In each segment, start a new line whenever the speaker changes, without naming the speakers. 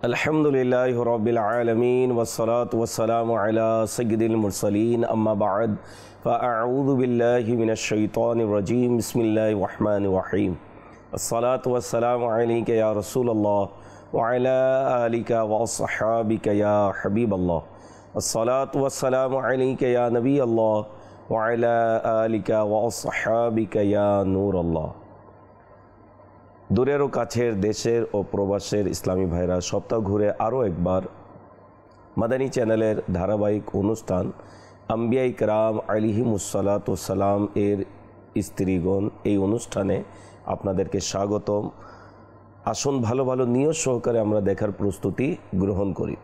अल्हम्दुलिल्लाहि रब्बिल आलमीन वस्सलातु वस्सलामु अला सय्यिदिल मुरसलीन अम्मा बाद फ़अऊज़ु बिल्लाहि मिनश शैतानिर रजीम बिस्मिल्लाहिर रहमानिर रहीम अस्सलातु वस्सलामु अलैका या रसूलल्लाह व अला आलिका व अस्हाबिका या हबीबल्लाह अस्सलातु वस्सलामु अलैका या नबीयल्लाह व अला आलिका व अस्हाबिका या नूरल्लाह। दूरेर काछेर देशेर और प्रवासेर इस्लामी भाईरा सप्ताह घुरे आरो एकबार मादानी चैनलेर धाराबाहिक अनुष्ठान आम्बिया इकराम आलैहिमुस्सलातु सलाम एर स्त्रीगण এই অনুষ্ঠানে আপনাদেরকে স্বাগতম। আসুন ভালো ভালো নিয়ত সহকারে আমরা দেখার প্রস্তুতি গ্রহণ করি।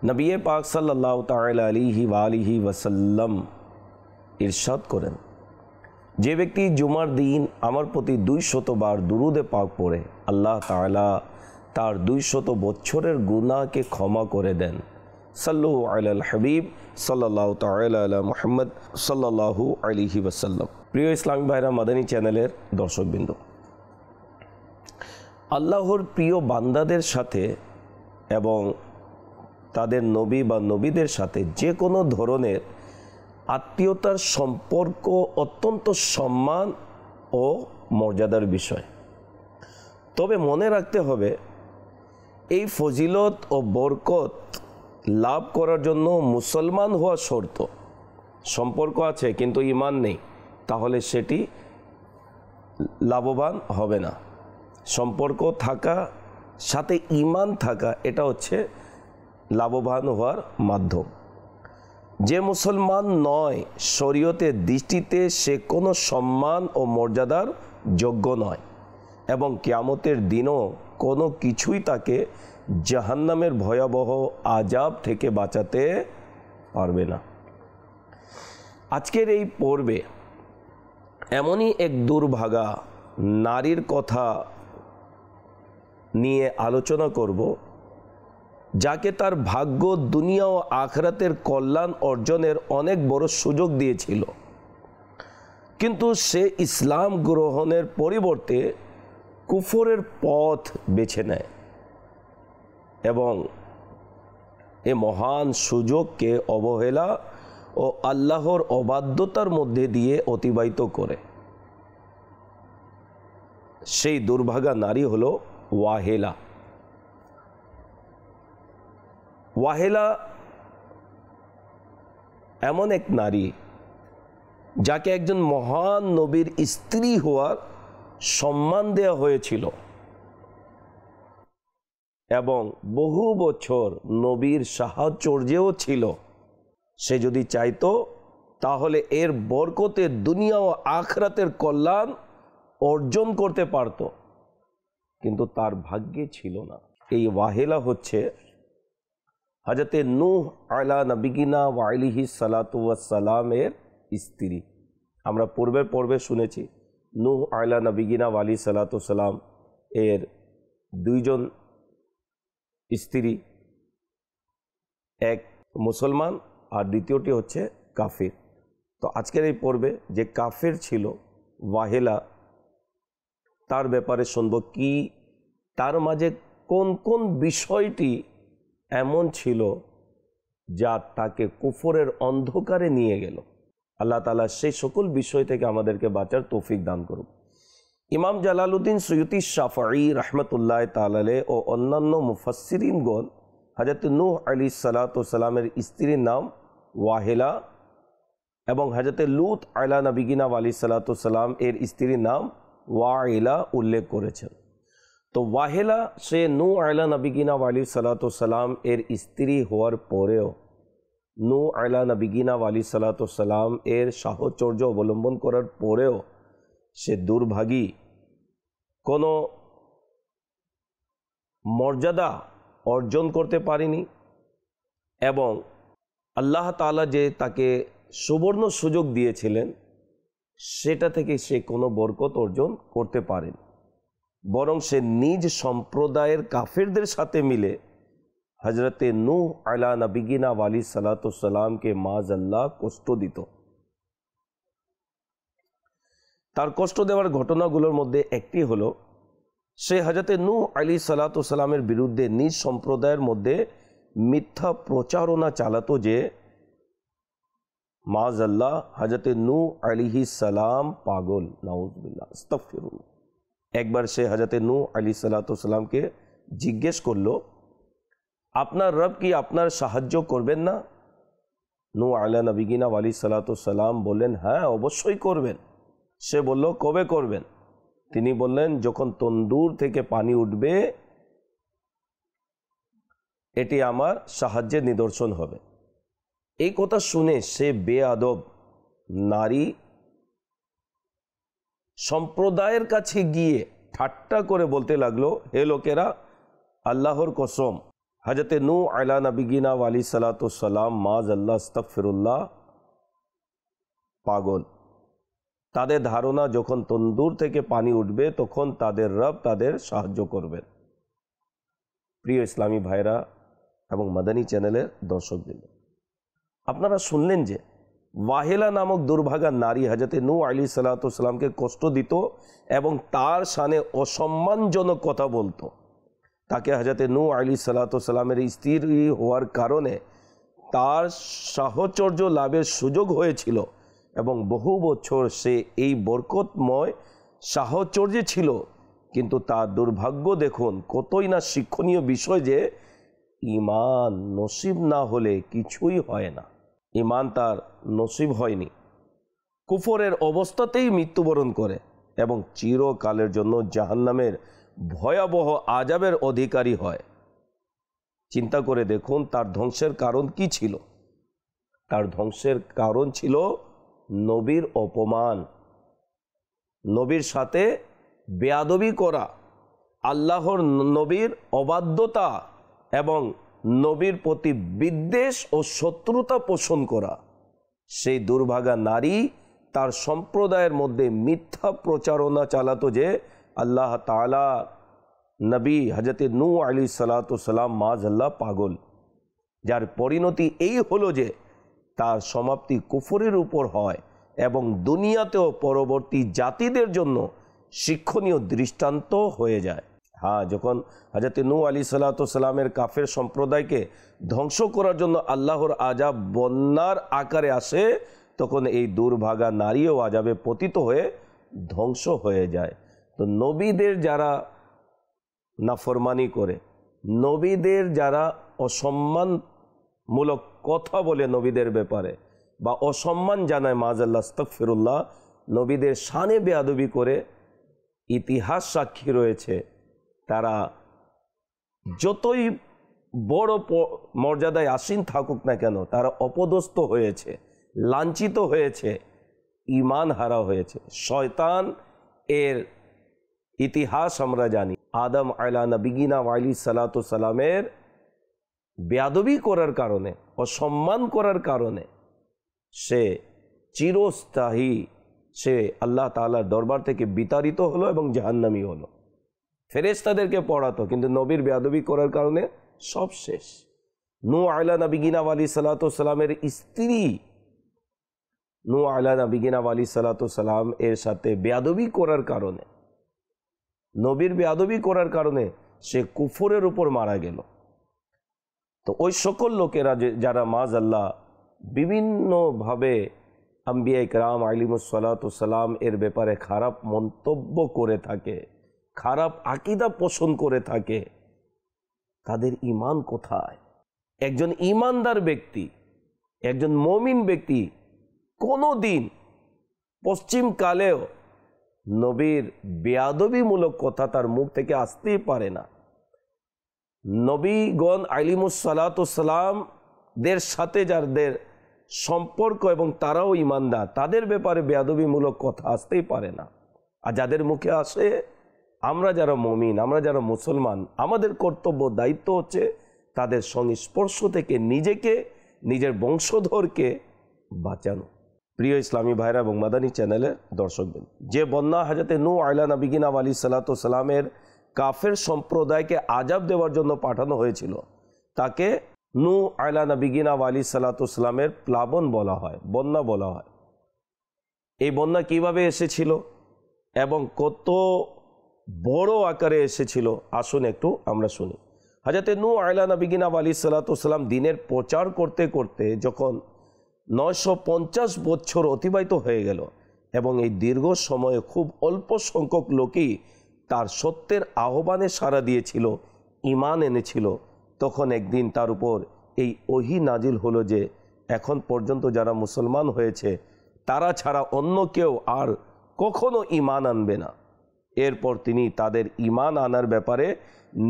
নবী পাক সাল্লাল্লাহু তাআলা আলাইহি ওয়া আলিহি ওয়াসাল্লাম ইরশাদ করেন, যে ব্যক্তি জুমার দিন আমার প্রতি 200 বার দুরুদে পাক পড়ে আল্লাহ তাআলা তার 200 বছরের গুনাহকে ক্ষমা করে দেন। সাল্লু আলাল হাবিব সাল্লাল্লাহু তাআলা আলা মুহাম্মদ সাল্লাল্লাহু আলাইহি ওয়াসাল্লাম। প্রিয় ইসলামী ভাইরা, মাদানী চ্যানেলের দর্শকবৃন্দ, আল্লাহর প্রিয় বান্দাদের সাথে এবং তাদের নবী বা নবীদের সাথে যে কোনো ধরনের আত্মীয়তার সম্পর্ক অত্যন্ত সম্মান ও মর্যাদার বিষয়। তবে মনে রাখতে হবে, এই ফজিলত ও বরকত লাভ করার জন্য মুসলমান হওয়া শর্ত। সম্পর্ক আছে কিন্তু ঈমান নেই, তাহলে সেটি লাভবান হবে না। সম্পর্ক থাকা সাথে ঈমান থাকা, এটা হচ্ছে লাভবান হওয়ার মাধ্যম। যে মুসলমান নয়, শরীয়তের দৃষ্টিতে সে কোনো সম্মান ও মর্যাদার যোগ্য নয় এবং কিয়ামতের দিনও কোনো কিছুই তাকে জাহান্নামের ভয়াবহ আযাব থেকে বাঁচাতে পারবে না। আজকের এই পর্বে এমনই এক দুর্ভাগা নারীর কথা নিয়ে আলোচনা করব, যাকে তার ভাগ্য দুনিয়া ও আখিরাতের কল্যাণ অর্জনের অনেক বড় সুযোগ দিয়েছিল, কিন্তু সে ইসলাম গ্রহণের পরিবর্তে কুফরের পথ বেছে নেয় এবং এ মহান সুযোগকে অবহেলা ও আল্লাহর অবাধ্যতার মধ্যে দিয়ে অতিবাহিত করে। সেই দুর্ভাগা নারী হলো ওয়াহেলা। ওয়াহেলা এমন এক নারী যাকে একজন মহান নবীর স্ত্রী হওয়ার সম্মান দেওয়া হয়েছিল এবং বহু বছর নবীর সাহচর্যেও ছিল। সে যদি চাইতো তাহলে এর বরকতে দুনিয়া ও আখিরাতের কল্যাণ অর্জন করতে পারত, কিন্তু তার ভাগ্যে ছিল না। এই ওয়াহেলা হচ্ছে হযরতে নূহ আলা নবিগিনা ওয়া আলাইহি সালাতু ওয়াস সালামের স্ত্রী। আমরা পূর্বের পর্বে শুনেছি নূহ আলা নবিগিনা ওয়া আলাইহি সালাতু ওয়াস সালাম এর দুইজন স্ত্রী, এক মুসলমান আর দ্বিতীয়টি হচ্ছে কাফির। তো আজকের এই পর্বে যে কাফির ছিল ওয়াহেলা, তার ব্যাপারে শুনব কি তার মাঝে কোন কোন বিষয়টি এমন ছিল যা তাকে কুফরের অন্ধকারে নিয়ে গেল। আল্লাহ তাআলা সেই সকল বিষয় থেকে আমাদেরকে বাঁচার তৌফিক দান করুন। ইমাম জালালউদ্দিন সুয়ুতি শাফঈ রাহমাতুল্লাহ তাআলা আলাইহি ও অন্যান্য মুফাসসিরিনগণ হযরত নূহ আলাইহিস সালাতু ওয়াস সালামের স্ত্রীর নাম ওয়াহেলা এবং হযরত লূত আলা নবিগিনা ওয়া আলাইহিস সালাতু ওয়াস সালাম এর স্ত্রীর নাম ওয়াইলা উল্লেখ করেছেন। তো ওয়াহেলা সে নূহ আলা নবিগিনা ওয়া আলাইহিস সালাতু ওয়াস সালাম এর স্ত্রী হওয়ার পরেও, নূহ আলা নবিগিনা ওয়া আলাইহিস সালাতু ওয়াস সালাম এর সাহচর্য অবলম্বন করার পরেও সে দুর্ভাগী, কোনো মর্যাদা অর্জন করতে পারেনি এবং আল্লাহ তাআলা যে তাকে সুবর্ণ সুযোগ দিয়েছিলেন সেটা থেকে সে কোনো বরকত অর্জন করতে পারেনি, বরং সে নিজ সম্প্রদায়ের কাফেরদের সাথে মিলে হযরতে নূহ আলা নবিগিনা ওয়া আলাইহিস সালাতু ওয়াস সালামকে মাআযাল্লাহ কষ্ট দিত। তার কষ্ট দেওয়ার ঘটনাগুলোর মধ্যে একটি হলো সে হজরতে নূহ আলাইহিস সালামের বিরুদ্ধে নিজ সম্প্রদায়ের মধ্যে মিথ্যা প্রচারণা চালাতো যে মাআযাল্লাহ হজরতে নূহ আলাইহিস সালাম পাগল, নাউযুবিল্লাহ, আস্তাগফিরুল্লাহ। একবার সে হজরতে নূহ আলাইহিস সালামকে জিজ্ঞেস করলো, আপনার রব কি আপনার সাহায্য করবেন না? নূহ আলা নবিগিনা আলাইহিস সালাম বললেন, হ্যাঁ অবশ্যই করবেন। সে বলল, কবে করবেন? তিনি বললেন, যখন তন্দুর থেকে পানি উঠবে এটি আমার সাহায্যের নিদর্শন হবে। এই কথা শুনে সে বেয়াদব নারী সম্প্রদায়ের কাছে গিয়ে ঠাট্টা করে বলতে লাগলো, হে লোকেরা, আল্লাহর কসম, হজরতে নূহ আলা নবিগিনা আলাইহিস সালাম মাআযাল্লাহ আস্তাগফিরুল্লাহ পাগল। তাদের ধারণা যখন তন্দুর থেকে পানি উঠবে তখন তাদের রব তাদের সাহায্য করবেন। প্রিয় ইসলামী ভাইরা এবং মাদানী চ্যানেলের দর্শকবৃন্দ, আপনারা শুনলেন যে ওয়াহেলা নামক দুর্ভাগা নারী হজরতে নূহ আলাইহিস সালামকে কষ্ট দিত এবং তার শানে অসম্মানজনক কথা বলতো। তাকে হজরতে নূহ আলাইহিস সালামের স্ত্রী হওয়ার কারণে তার সাহচর্য লাভের সুযোগ হয়েছিল এবং বহু বছর সে এই বরকতময় সাহচর্যে ছিল। কিন্তু তার দুর্ভাগ্য দেখুন, কতই না শিক্ষণীয় বিষয় যে ঈমান নসিব না হলে কিছুই হয় না। ঈমান তার নসিব হয়নি, কুফরের অবস্থাতেই মৃত্যুবরণ করে এবং চিরকালের জন্য জাহান্নামের ভয়াবহ আযাবের অধিকারী হয়। চিন্তা করে দেখুন তার ধ্বংসের কারণ কি ছিল? তার ধ্বংসের কারণ ছিল নবীর অপমান, নবীর সাথে বেয়াদবি করা, আল্লাহর নবীর অবাধ্যতা এবং নবীর প্রতি বিদ্বেষ ও শত্রুতা পোষণ করা। সেই দুর্ভাগা নারী তার সম্প্রদায়ের মধ্যে মিথ্যা প্রচারণা চালাতো যে আল্লাহ তাআলা নবী হজরতে নূহ আলাইহিস সালাম মাআযাল্লাহ পাগল, যার পরিণতি এই হলো যে তার সমাপ্তি কুফরের উপর হয় এবং দুনিয়াতেও পরবর্তী জাতিদের জন্য শিক্ষণীয় দৃষ্টান্ত হয়ে যায়। হ্যাঁ, যখন হজরতে নূহ আলাইহিস সালামের কাফের সম্প্রদায়কে ধ্বংস করার জন্য আল্লাহর আযাব বন্যার আকারে আসে, তখন এই দুর্ভাগা নারীও আযাবে পতিত হয়ে ধ্বংস হয়ে যায়। তো নবীদের যারা নাফরমানি করে, নবীদের যারা অসম্মানমূলক কথা বলে নবীদের ব্যাপারে বা অসম্মান জানায় মাআযাল্লাহ আস্তাগফিরুল্লাহ, নবীদের শানে বেয়াদবি করে, ইতিহাস সাক্ষী রয়েছে তারা যতই বড় মর্যাদায় আসীন থাকুক না কেন, তারা অপদস্থ হয়েছে, লাঞ্ছিত হয়েছে, ঈমান হারা হয়েছে। শয়তান এর ইতিহাস আমরা জানি। আদম আলা নবিগিনা আলাইহিস সালামের বেয়াদবি করার কারণে, অসম্মান করার কারণে সে চিরস্থায়ী সে আল্লাহ তাআলার দরবার থেকে বিতাড়িত হলো এবং জাহান্নামী হলো। ফেরেশতাদেরকে পড়াতো, কিন্তু নবীর বেয়াদবি করার কারণে সব শেষ। নূহ আলা নবিগিনা আলাইহিস সালামের স্ত্রী নূহ আলা নবিগিনা আলাইহিস সালাম এর সাথে বেয়াদবি করার কারণে, নবীর বেয়াদবি করার কারণে সে কুফরের উপর মারা গেল। তো ওই সকল লোকেরা যারা মাআযাল্লাহ বিভিন্নভাবে আম্বিয়া ইকরাম আলাইহিমুস সালাম এর ব্যাপারে খারাপ মন্তব্য করে থাকে, খারাপ আকীদা পোষণ করে থাকে, তাদের ঈমান কোথায়? একজন ঈমানদার ব্যক্তি, একজন মুমিন ব্যক্তি কোনো দিন পশ্চিমকালেও নবীর বেয়াদবিমূলক কথা তার মুখ থেকে আসতেই পারে না। নবীগণ আলাইহিমুস সালাম দের সাথে যাদের সম্পর্ক এবং তারাও ঈমানদার, তাদের ব্যাপারে বেয়াদবিমূলক কথা আসতেই পারে না। আর যাদের মুখে আসে, আমরা যারা মুমিন, আমরা যারা মুসলমান, আমাদের কর্তব্য দায়িত্ব হচ্ছে তাদের সংস্পর্শ থেকে নিজেকে, নিজের বংশধরকে বাঁচানো। প্রিয় ইসলামী ভাইরা এবং মাদানী চ্যানেলের দর্শকবৃন্দ, যে বন্যা হযরতে নূহ আলা নবিগিনা আলাইহিস সালামের কাফের সম্প্রদায়কে আযাব দেওয়ার জন্য পাঠানো হয়েছিল, তাকে নূহ আলা নবিগিনা আলাইহিস সালামের প্লাবন বলা হয়, বন্যা বলা হয়। এই বন্যা কিভাবে এসেছিল এবং কত বড় আকারে এসেছিল। আসুন একটু আমরা শুনি। হযরতে নূহ আলা নবিগিনা আলাইহিসসালাম দিনের প্রচার করতে করতে যখন 950 বছর অতিবাহিত হয়ে গেল এবং এই দীর্ঘ সময়ে খুব অল্প সংখ্যক লোকই তার সত্যের আহ্বানে সাড়া দিয়েছিল, ঈমান এনেছিল, তখন একদিন তার উপর এই ওহী নাজিল হলো যে এখন পর্যন্ত যারা মুসলমান হয়েছে তারা ছাড়া অন্য কেউ আর কখনো ঈমান আনবে না। এরপর তিনি তাদের ঈমান আনার ব্যাপারে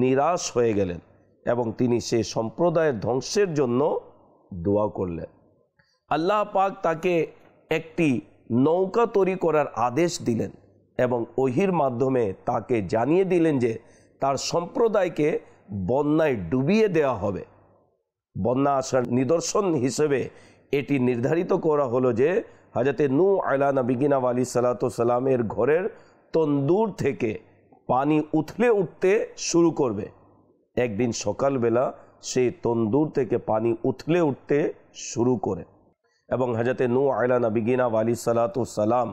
নিরাশ হয়ে গেলেন এবং তিনি সে সম্প্রদায়ের ধ্বংসের জন্য দোয়া করলেন। আল্লাহ পাক তাকে একটি নৌকা তৈরি করার আদেশ দিলেন এবং ওহীর মাধ্যমে তাকে জানিয়ে দিলেন যে তার সম্প্রদায়কে বন্যায় ডুবিয়ে দেওয়া হবে। বন্যা আসার নিদর্শন হিসেবে এটি নির্ধারিত করা হলো যে হযরতে নূহ আলা নবিগিনা আলাইহিসসালামের ঘরের তন্দুর থেকে পানি উথলে উঠতে শুরু করবে। একদিন সকালবেলা সেই তন্দুর থেকে পানি উথলে উঠতে শুরু করে এবং হযরতে নূহ আলা নবিগিনা আলাইহিসসালাম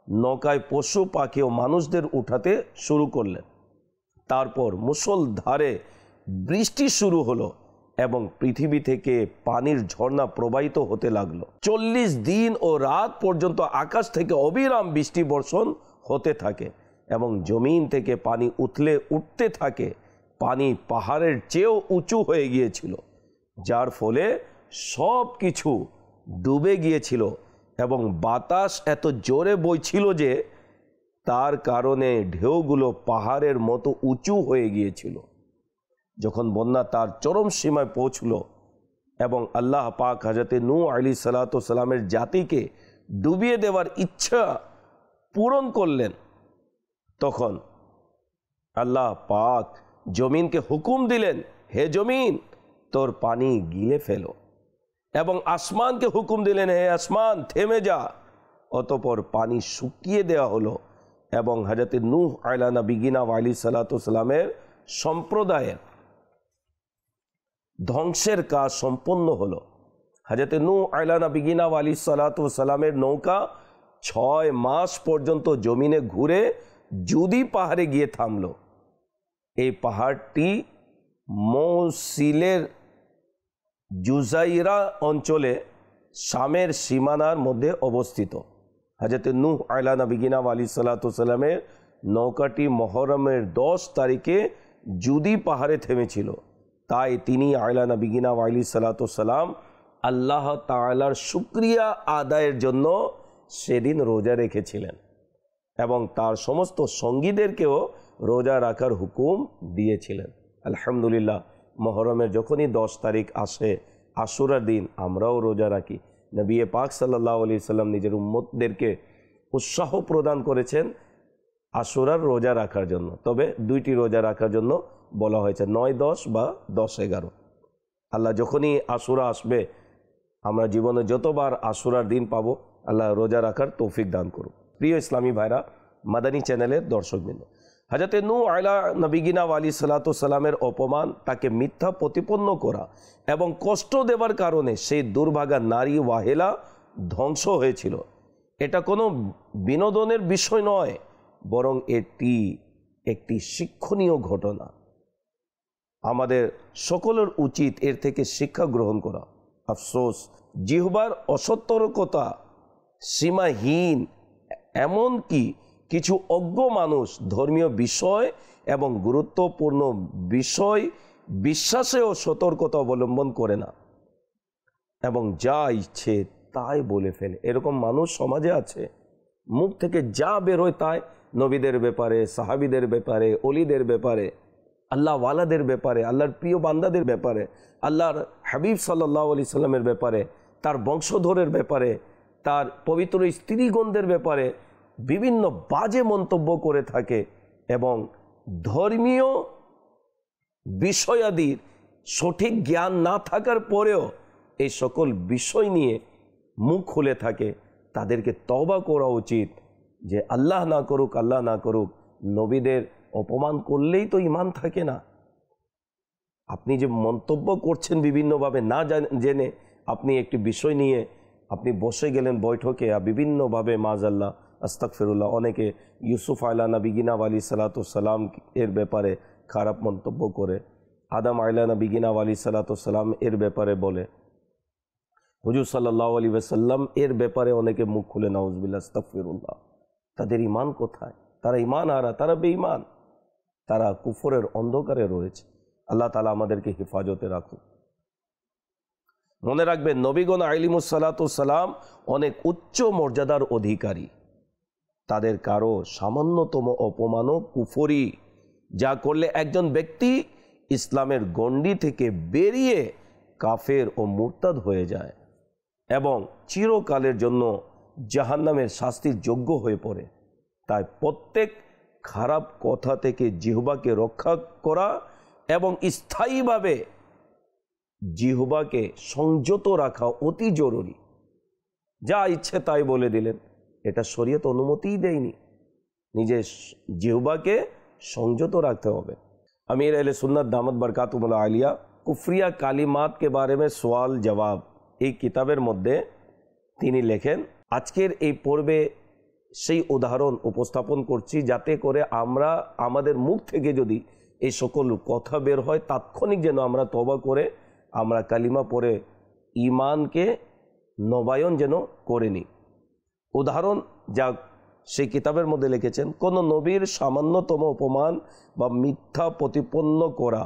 নৌকায় পশু পাখি ও মানুষদের উঠাতে শুরু করলেন। তারপর মুষলধারে বৃষ্টি শুরু হলো এবং পৃথিবী থেকে পানির ঝর্ণা প্রবাহিত হতে লাগলো। 40 দিন ও রাত পর্যন্ত আকাশ থেকে অবিরাম বৃষ্টি বর্ষণ হতে থাকে এবং জমিন থেকে পানি উথলে উঠতে থাকে। পানি পাহাড়ের চেয়েও উঁচু হয়ে গিয়েছিল, যার ফলে সব কিছু ডুবে গিয়েছিল এবং বাতাস এত জোরে বইছিল যে তার কারণে ঢেউগুলো পাহাড়ের মতো উঁচু হয়ে গিয়েছিল। যখন বন্যা তার চরম সীমায় পৌঁছল এবং আল্লাহ পাক হযরতে নূহ আলাইহিসসালামের জাতিকে ডুবিয়ে দেওয়ার ইচ্ছা পূরণ করলেন, তখন আল্লাহ পাক জমিনকে হুকুম দিলেন, হে জমিন তোর পানি গিলে ফেলো, এবং আসমানকে হুকুম দিলেন, হে আসমান থেমে যা। অতঃপর পানি শুকিয়ে দেওয়া হলো এবং হযরতে নূহ আলা নবিগিনা আলাইহিসসালামের সম্প্রদায়ের ধ্বংসের কাজ সম্পন্ন হলো। হযরতে নূহ আলা নবিগিনা আলাইহিসসালামের নৌকা 6 মাস পর্যন্ত জমিনে ঘুরে জুদি পাহাড়ে গিয়ে থামল। এই পাহাড়টি মৌসিলের জুজাইরা অঞ্চলে শামের সীমানার মধ্যে অবস্থিত। হযরতে নূহ আলা নবিগিনা আলাইহিসসালামের নৌকাটি মুহররমের 10 তারিখে জুদি পাহাড়ে থেমেছিল। তাই তিনি আলা নবিগিনা আলাইহিসসালাম আল্লাহ তাআলার শুকরিয়া আদায়ের জন্য সেদিন রোজা রেখেছিলেন এবং তার সমস্ত সঙ্গীদেরকেও রোজা রাখার হুকুম দিয়েছিলেন। আলহামদুলিল্লাহ, মুহররমের যখনই 10 তারিখ আসে, আশুরার দিন, আমরাও রোজা রাখি। নবী পাক সাল্লাল্লাহু আলাইহি সাল্লাম নিজের উম্মতদেরকে উৎসাহ প্রদান করেছেন আশুরার রোজা রাখার জন্য। তবে 2টি রোজা রাখার জন্য বলা হয়েছে, 9, 10 বা 10, 11। আল্লাহ যখনই আশুরা আসবে, আমরা জীবনে যতবার আশুরার দিন পাবো, আল্লাহ রোজা রাখার তৌফিক দান করুন। প্রিয় ইসলামী ভাইরা, মাদানী চ্যানেলের দর্শকবৃন্দ, হযরতে নূহ আলা নবিগিনা আলাইহিসসালামের অপমান, তাকে মিথ্যা প্রতিপন্ন করা এবং কষ্ট দেওয়ার কারণে সেই দুর্ভাগা নারী ওয়াহেলা ধ্বংস হয়েছিল। এটা কোনো বিনোদনের বিষয় নয়, বরং এটি একটি শিক্ষণীয় ঘটনা। আমাদের সকলের উচিত এর থেকে শিক্ষা গ্রহণ করা। আফসোস, জিহ্বার অসতর্কতা সীমাহীন, এমনকি কিছু অজ্ঞ মানুষ ধর্মীয় বিষয় এবং গুরুত্বপূর্ণ বিষয় বিশ্বাসেও সতর্কতা অবলম্বন করে না এবং যা ইচ্ছে তাই বলে ফেলে। এরকম মানুষ সমাজে আছে। মুখ থেকে যা বেরোয় তাই নবীদের ব্যাপারে, সাহাবীদের ব্যাপারে, অলিদের ব্যাপারে, আল্লাহ ওয়ালাদের ব্যাপারে, আল্লাহর প্রিয় বান্দাদের ব্যাপারে, আল্লাহর হাবিব সাল্লাল্লাহু আলাইহি সাল্লামের ব্যাপারে, তার বংশধরের ব্যাপারে, তার পবিত্র স্ত্রীগণদের ব্যাপারে বিভিন্ন বাজে মন্তব্য করে থাকে এবং ধর্মীয় বিষয়াদির সঠিক জ্ঞান না থাকার পরেও এই সকল বিষয় নিয়ে মুখ খুলে থাকে। তাদেরকে তওবা করা উচিত যে আল্লাহ না করুক, আল্লাহ না করুক, নবীদের অপমান করলেই তো ঈমান থাকে না। আপনি যে মন্তব্য করছেন বিভিন্নভাবে না জেনে, আপনি একটি বিষয় নিয়ে আপনি বসে গেলেন বৈঠকে, বিভিন্নভাবে মাযাল্লাহ আস্তাগফিরুল্লাহ। অনেকে ইউসুফ আলা নবিগিনা আলী সালাতাম এর ব্যাপারে খারাপ মন্তব্য করে, আদম আলা নবিগিনা আলী সালাতাম এর ব্যাপারে বলে, হুজুর সাল্লাল্লাহু আলাইহি ওয়াসাল্লাম এর ব্যাপারে অনেকে মুখ খুলে নাউজুবিল্লাহ, আস্তাগফিরুল্লাহ। তাদের ঈমান কোথায়? তারা ঈমান হারা, তারা বেঈমান, তারা কুফরের অন্ধকারে রয়েছে। আল্লাহ তাআলা আমাদেরকে হেফাজতে রাখুন। মনে রাখবেন, নবীগণ আলাইহিমুস সালাতুস সালাম অনেক উচ্চ মর্যাদার অধিকারী। তাদের কারো সামান্যতম অপমানও কুফরি, যা করলে একজন ব্যক্তি ইসলামের গণ্ডি থেকে বেরিয়ে কাফের ও মুরতাদ হয়ে যায় এবং চিরকালের জন্য জাহান্নামের শাস্তির যোগ্য হয়ে পড়ে। তাই প্রত্যেক খারাপ কথা থেকে জিহ্বাকে রক্ষা করা এবং স্থায়ীভাবে জিহ্বাকে সংযত রাখা অতি জরুরি। যা ইচ্ছে তাই বলে দিলেন, এটা শরীয়ত অনুমতিই দেয়নি। নিজের জিহ্বাকে সংযত রাখতে হবে। আমির আহলে সুন্নাত দামত বরকাতুহুল আলিয়া কুফরিয়া কালিমাত के बारे में सवाल जवाब এই কিতাবের মধ্যে তিনি লেখেন, আজকের এই পর্বে সেই উদাহরণ উপস্থাপন করছি যাতে করে আমরা আমাদের মুখ থেকে যদি এই সকল কথা বের হয় তাৎক্ষণিক যেন আমরা তওবা করে আমরা কালিমা পড়ে ঈমানকে নবায়ন যেন করে নিই। উদাহরণ যা সেই কিতাবের মধ্যে লিখেছেন, কোনো নবীর সামান্যতম অপমান বা মিথ্যা প্রতিপন্ন করা,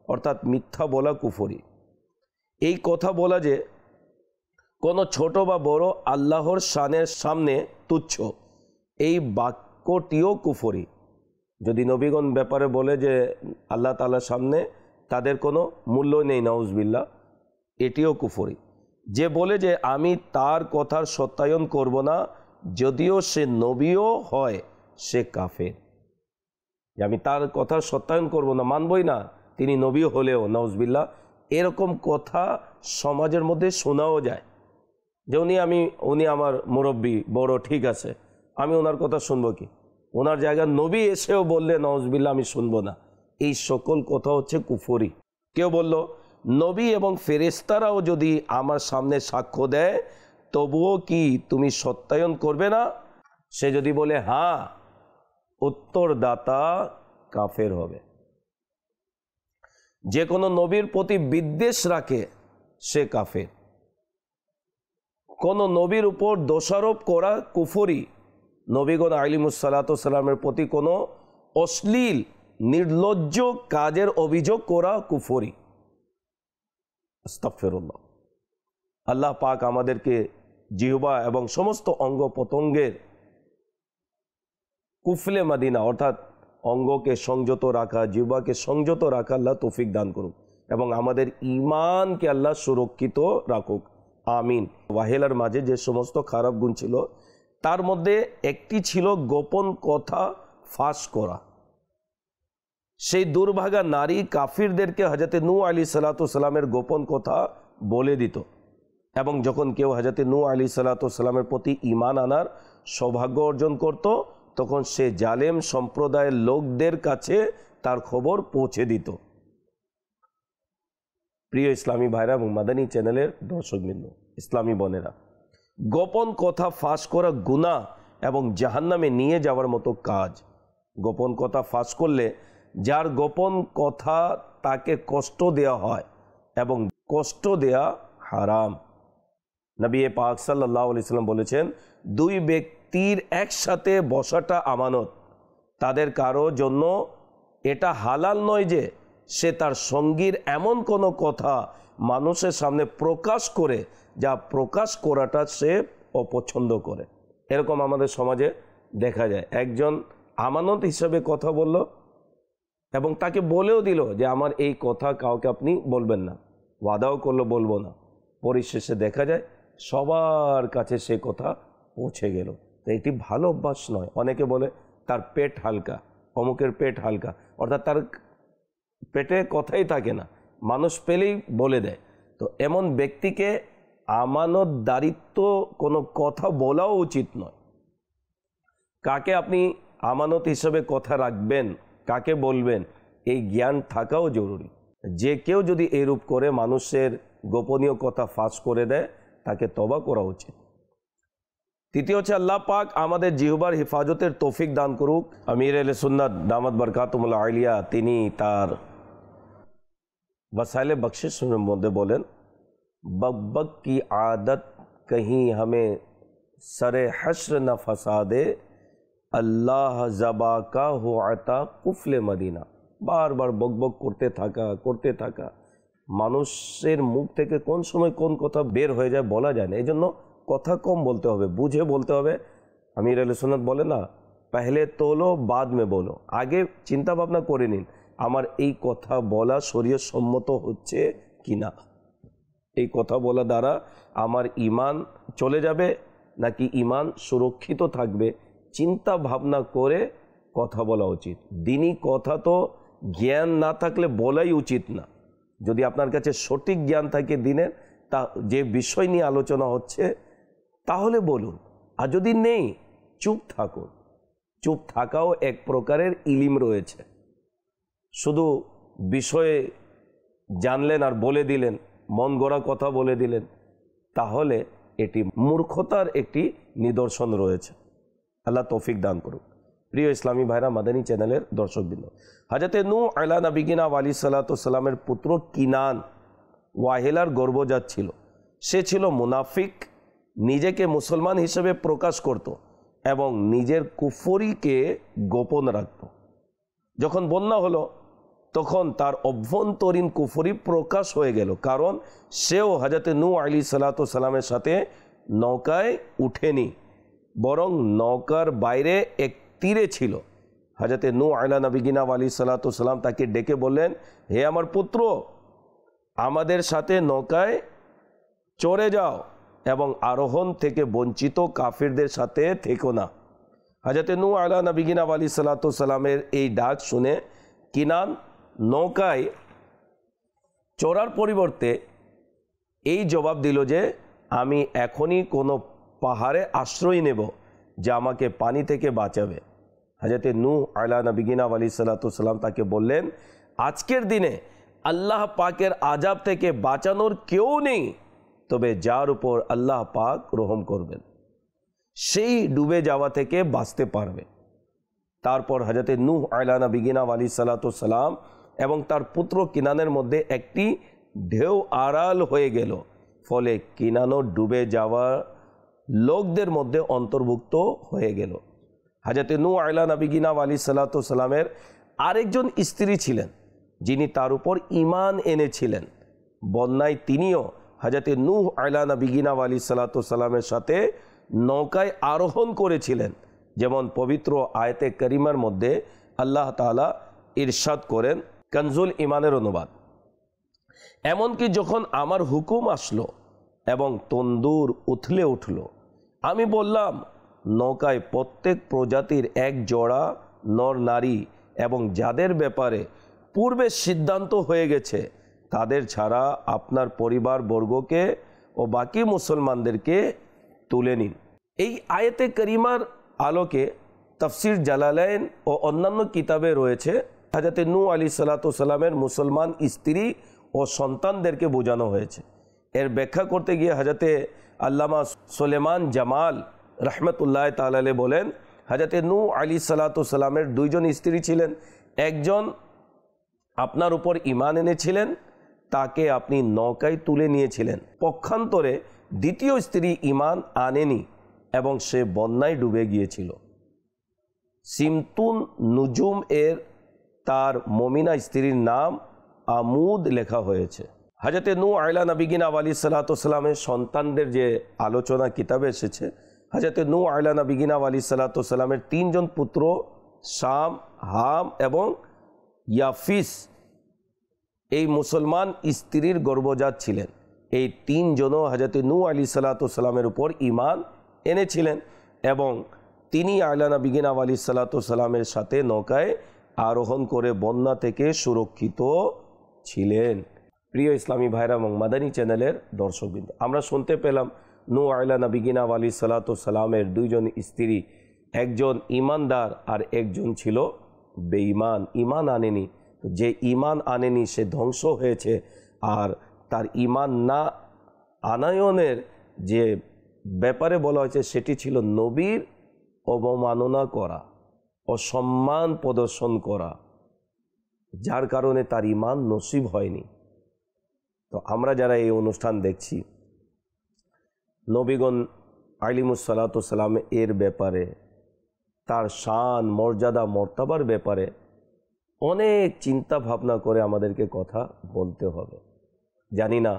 অর্থাৎ মিথ্যা বলা কুফরি। এই কথা বলা যে কোনো ছোট বা বড় আল্লাহর শানের সামনে তুচ্ছ, এই বাক্যটিও কুফরি। যদি নবীগণ ব্যাপারে বলে যে আল্লাহ তাআলার সামনে তাদের কোনো মূল্য নেই, নাউজুবিল্লাহ, এটিও কুফরি। যে বলে যে আমি তার কথার সত্যায়ন করব না যদিও সে নবীও হয়, সে কাফের। যে আমি তার কথার সত্যায়ন করব না, মানবই না তিনি নবী হলেও, নাউজুবিল্লাহ, এরকম কথা সমাজের মধ্যে শোনাও যায় যে উনি আমার মুরব্বী বড়, ঠিক আছে, আমি ওনার কথা শুনবো কি? ওনার জায়গায় নবী এসেও বললে নাউজুবিল্লাহ আমি শুনবো না। এই সকল কথা হচ্ছে কুফরি। কেউ বলল নবী এবং ফেরেশতারাও যদি আমার সামনে সাক্ষ্য দেয় তবুও কি তুমি সত্যায়ন করবে না? সে যদি বলে হ্যাঁ, উত্তরদাতা কাফের হবে। যে কোনো নবীর প্রতি বিদ্বেষ রাখে সে কাফের। কোনো নবীর উপর দোষারোপ করা কুফরি। নবীগণ আলাইহিমুস সালাতু সালামের প্রতি কোনো অশ্লীল নির্লজ্জ কাজের অভিযোগ করা কুফরি। আস্তাগফিরুল্লাহ। আল্লাহ পাক আমাদেরকে জিহ্বা এবং সমস্ত অঙ্গ প্রত্যঙ্গের কুফলে মদিনা অর্থাৎ অঙ্গকে সংযত রাখা, জিহ্বাকে সংযত রাখা আল্লাহ তৌফিক দান করুক এবং আমাদের ঈমানকে আল্লাহ সুরক্ষিত রাখুক, আমিন। ওয়াহেলার মাঝে যে সমস্ত খারাপ গুণ ছিল তার মধ্যে একটি ছিল গোপন কথা ফাঁস করা। সেই দুর্ভাগা নারী কাফিরদেরকে হযরত নূহ আলাইহিস সালাতু সালামের গোপন কথা বলে দিত এবং যখন কেউ হযরত নূহ আলাইহিস সালাতু সালামের প্রতি ঈমান আনার সৌভাগ্য অর্জন করত তখন সে জালেম সম্প্রদায়ের লোকদের কাছে তার খবর পৌঁছে দিত। প্রিয় ইসলামী ভাইরা এবং মাদানী চ্যানেলের দর্শকবৃন্দ, ইসলামী বোনেরা, গোপন কথা ফাঁস করা গুনাহ এবং জাহান্নামে নিয়ে যাওয়ার মতো কাজ। গোপন কথা ফাঁস করলে যার গোপন কথা তাকে কষ্ট দেওয়া হয় এবং কষ্ট দেয়া হারাম। নবী পাক সাল্লাল্লাহু আলাইহি ওয়াসাল্লাম বলেছেন, দুই ব্যক্তির একসাথে বসাটা আমানত। তাদের কারো জন্য এটা হালাল নয় যে সে তার সঙ্গীর এমন কোনো কথা মানুষের সামনে প্রকাশ করে যা প্রকাশ করাটা সে অপছন্দ করে। এরকম আমাদের সমাজে দেখা যায়। একজন আমানত হিসাবে কথা বলল এবং তাকে বলেও দিল যে আমার এই কথা কাউকে আপনি বলবেন না, ওয়াদাও করলো বলবো না। পরিশেষে দেখা যায় সবার কাছে সে কথা পৌঁছে গেল। তো এটি ভালো অভ্যাস নয়। অনেকে বলে তার পেট হালকা, অমুকের পেট হালকা, অর্থাৎ তার পেটে কথাই থাকে না, মানুষ পেলেই বলে দেয়। তো এমন ব্যক্তিকে আমানতদারিত্ব কোনো কথা বলাও উচিত নয়। কাকে আপনি আমানত হিসেবে কথা রাখবেন, কাকে বলবেন, এই জ্ঞান থাকাও জরুরি। যে কেউ যদি এরূপ করে মানুষের গোপনীয় কথা ফাঁস করে দেয় তাকে তওবা করা উচিত। তৃতীয় হচ্ছে আল্লাহ পাক আমাদের জিহ্বার হেফাজতের তৌফিক দান করুক। আমির আহলে সুন্নাত দামাত বরকাতুহুল আলিয়া তিনি তার वसाइल बख्शिश मध्य बोलें, बकबक की आदत कहीं हमें सरे हश्र न फसादे, अल्लाह जबा का हो अता कुफले मदीना। बार बार बकबक करते थाका মানুষের মুখ থেকে কোন সময় কোন কথা বের হয়ে যায় বলা যায় না। এই জন্য কথা কম বলতে হবে, বুঝে বলতে হবে। আমির আহলে সুন্নাত বলে না, পহলে তোলো বাদ মে বলো, আগে চিন্তা ভাবনা করে নিন আমার এই কথা বলা শরীয়ত সম্মত হচ্ছে কিনা, এই কথা বলা দ্বারা আমার ঈমান চলে যাবে নাকি ঈমান সুরক্ষিত থাকবে, চিন্তা ভাবনা করে কথা বলা উচিত। দিনী কথা তো জ্ঞান না থাকলে বলাই উচিত না। যদি আপনার কাছে সঠিক জ্ঞান থাকে দিনের, তা যে বিষয় নিয়ে আলোচনা হচ্ছে তাহলে বলুন, আর যদি নেই চুপ থাকুন। চুপ থাকাও এক প্রকারের ইলিম রয়েছে। শুধু বিষয়ে জানলেন আর বলে দিলেন, মন গড়া কথা বলে দিলেন, তাহলে এটি মূর্খতার একটি নিদর্শন রয়েছে। আল্লাহ তৌফিক দান করুক। প্রিয় ইসলামী ভাইরা, মাদানী চ্যানেলের দর্শকবৃন্দ, হযরতে নূহ আলা নবিগিনা আলাইহিসসালামের পুত্র কিনান ওয়াহেলার গর্ভজাত ছিল। সে ছিল মুনাফিক, নিজেকে মুসলমান হিসেবে প্রকাশ করত এবং নিজের কুফরিকে গোপন রাখত। যখন বন্যা হলো তখন তার অভ্যন্তরীণ কুফরি প্রকাশ হয়ে গেল, কারণ সেও হযরতে নূহ আলাইহিসসালামের সাথে নৌকায় উঠেনি, বরং নৌকার বাইরে এক তীরে ছিল। হযরতে নূহ আলা নবিগিনা আলাইহিসসালাম তাকে ডেকে বললেন, হে আমার পুত্র, আমাদের সাথে নৌকায় চড়ে যাও এবং আরোহণ থেকে বঞ্চিত কাফিরদের সাথে থেকো না। হযরতে নূহ আলা নবিগিনা আলাইহিসসালামের এই ডাক শুনে কিনান নৌকায় চড়ার পরিবর্তে এই জবাব দিল যে আমি এখনই কোনো পাহাড়ে আশ্রয় নেব যা আমাকে পানি থেকে বাঁচাবে। হযরতে নূহ আলা নবিগিনা আলাইহিসসালাম তাকে বললেন, আজকের দিনে আল্লাহ পাকের আযাব থেকে বাঁচানোর কেউ নেই, তবে যার উপর আল্লাহ পাক রহম করবেন সেই ডুবে যাওয়া থেকে বাঁচতে পারবে। তারপর হযরতে নূহ আলা নবিগিনা আলাইহিসসালাম এবং তার পুত্র কিনানের মধ্যে একটি ঢেউ আড়াল হয়ে গেল, ফলে কিনানও ডুবে যাওয়া লোকদের মধ্যে অন্তর্ভুক্ত হয়ে গেল। হযরতে নূহ আলা নবিগিনা আলাইহিসসালামের আরেকজন স্ত্রী ছিলেন যিনি তার উপর ঈমান এনেছিলেন। বন্যায় তিনিও হযরতে নূহ আলা নবিগিনা আলাইহিসসালামের সাথে নৌকায় আরোহণ করেছিলেন, যেমন পবিত্র আয়াতে করিমার মধ্যে আল্লাহ তাআলা ইরশাদ করেন, কনজুল ইমানের অনুবাদ, এমনকি যখন আমার হুকুম আসলো এবং তন্দুর উথলে উঠল, আমি বললাম নৌকায় প্রত্যেক প্রজাতির এক জোড়া নর নারী এবং যাদের ব্যাপারে পূর্বে সিদ্ধান্ত হয়ে গেছে তাদের ছাড়া আপনার পরিবারবর্গকে ও বাকি মুসলমানদেরকে তুলে নিন। এই আয়াতে করিমার আলোকে তাফসির জালালাইন ও অন্যান্য কিতাবে রয়েছে হযরতে নূহ আলাইহিসসালামের মুসলমান স্ত্রী ও সন্তানদেরকে বোঝানো হয়েছে। এর ব্যাখ্যা করতে গিয়ে হযরতে আল্লামা সুলেমান জামাল রহমতুল্লাহ তাআলা আলাইহি বলেন, হযরতে নূহ আলাইহিসসালামের দুইজন স্ত্রী ছিলেন। একজন আপনার উপর ঈমান এনেছিলেন, তাকে আপনি নৌকায় তুলে নিয়েছিলেন। পক্ষান্তরে দ্বিতীয় স্ত্রী ঈমান আনেনি এবং সে বন্যায় ডুবে গিয়েছিল। সিমতুন নুজুম এর তার মমিনা স্ত্রীর নাম আমুদ লেখা হয়েছে। হযরতে নূহ আলা নবিগিনা আলাইহিসসালামের সন্তানদের যে আলোচনা কিতাবে এসেছে, হযরতে নূহ আলা নবিগিনা আলাইহিসসালামের তিনজন পুত্র শাম, হাম এবং ইয়াফিস এই মুসলমান স্ত্রীর গর্ভজাত ছিলেন। এই তিনজনও হযরতে নূহ আলাইহিসসালামের উপর ঈমান এনেছিলেন এবং তিনি আলা নবিগিনা আলাইহিসসালামের সাথে নৌকায় আরোহণ করে বন্যা থেকে সুরক্ষিত ছিলেন। প্রিয় ইসলামী ভাইরা এবং মাদানী চ্যানেলের দর্শকবৃন্দ, আমরা শুনতে পেলাম নূহ আলা নবিগিনা আলাইহিসসালামের দুইজন স্ত্রী, একজন ঈমানদার আর একজন ছিল বেঈমান, ঈমান আনেনি। যে ঈমান আনেনি সে ধ্বংস হয়েছে, আর তার ঈমান না আনায়নের যে ব্যাপারে বলা হয়েছে সেটি ছিল নবীর অবমাননা করা, অসম্মান প্রদর্শন করা, যার কারণে তার ঈমান নসিব হয়নি। তো আমরা যারা এই অনুষ্ঠান দেখছি, নবীগণ আলিমুসসালাতু সালাম এর ব্যাপারে, তার শান মর্যাদা মর্তাবার ব্যাপারে অনেক চিন্তা ভাবনা করে আমাদেরকে কথা বলতে হবে। জানি না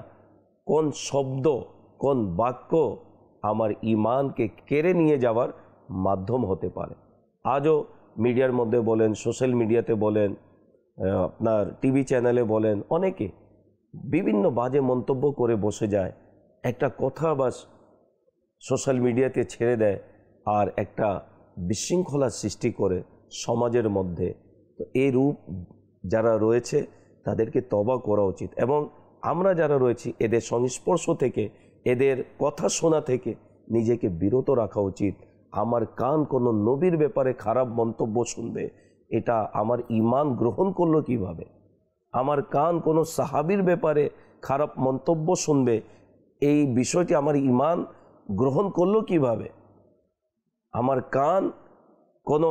কোন শব্দ, কোন বাক্য আমার ঈমানকে কেড়ে নিয়ে যাওয়ার মাধ্যম হতে পারে। আজও মিডিয়ার মধ্যে বলেন, সোশ্যাল মিডিয়াতে বলেন, আপনার টিভি চ্যানেলে বলেন, অনেকে বিভিন্ন বাজে মন্তব্য করে বসে যায়, একটা কথা বাস সোশ্যাল মিডিয়াতে ছেড়ে দেয় আর একটা বিশৃঙ্খলা সৃষ্টি করে সমাজের মধ্যে। তো এই রূপ যারা রয়েছে তাদেরকে তওবা করা উচিত, এবং আমরা যারা রয়েছি এদের সংস্পর্শ থেকে, এদের কথা শোনা থেকে নিজেকে বিরত রাখা উচিত। আমার কান কোনো নবীর ব্যাপারে খারাপ মন্তব্য শুনবে, এটা আমার ঈমান গ্রহণ করলো কিভাবে? আমার কান কোনো সাহাবীর ব্যাপারে খারাপ মন্তব্য শুনবে, এই বিষয়টি আমার ঈমান গ্রহণ করলো কিভাবে? আমার কান কোনো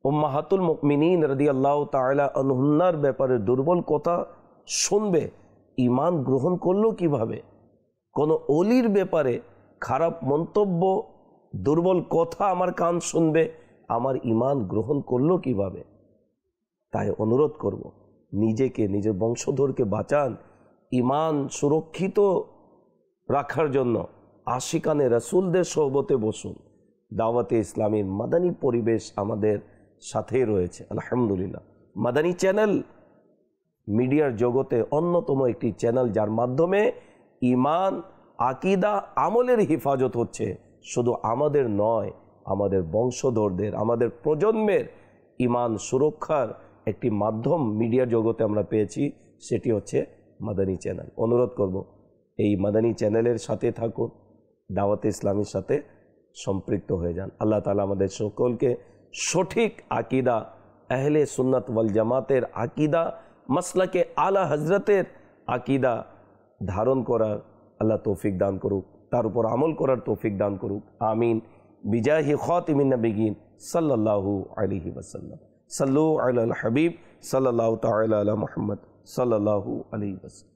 উম্মাহাতুল মুমিনিন রাদিয়াল্লাহু তাআলা আনহুন্নার ব্যাপারে দুর্বল কথা শুনবে, ঈমান গ্রহণ করলো কিভাবে? কোনো অলির ব্যাপারে খারাপ মন্তব্য, দুর্বল কথা আমার কান শুনবে, আমার ঈমান গ্রহণ করলো কিভাবে? তাই অনুরোধ করব, নিজেকে, নিজের বংশধরকে বাঁচান, ঈমান সুরক্ষিত রাখার জন্য আশিকানে রাসূলদের সোহবতে বসুন। দাওয়াতে ইসলামীর মাদানী পরিবেশ আমাদের সাথেই রয়েছে আলহামদুলিল্লাহ। মাদানী চ্যানেল মিডিয়ার জগতে অন্যতম একটি চ্যানেল, যার মাধ্যমে ঈমান, আকীদা, আমলের হেফাজত হচ্ছে। শুধু আমাদের নয়, আমাদের বংশধরদের, আমাদের প্রজন্মের ঈমান সুরক্ষার একটি মাধ্যম মিডিয়ার জগতে আমরা পেয়েছি, সেটি হচ্ছে মাদানী চ্যানেল। অনুরোধ করব, এই মাদানী চ্যানেলের সাথে থাকুন, দাওয়াতে ইসলামীর সাথে সম্পৃক্ত হয়ে যান। আল্লাহ তাআলা আমাদের সকলকে সঠিক আকীদা, আহলে সুন্নাত ওয়াল জামাতের আকীদা, মাসলাকে আলা হযরতের আকীদা ধারণ করার আল্লাহ তৌফিক দান করুক, তার উপর আমল করার তৌফিক দান করুক। আমিন। বিজাহি খাতিমিন নবিয়িন সাল্লাল্লাহু আলাইহি ওয়াসাল্লাম। সাল্লু আলাল হাবিব সাল্লাল্লাহু তাআলা আলা মুহাম্মদ সাল্লাল্লাহু আলাইহি ওয়াসাল্লাম।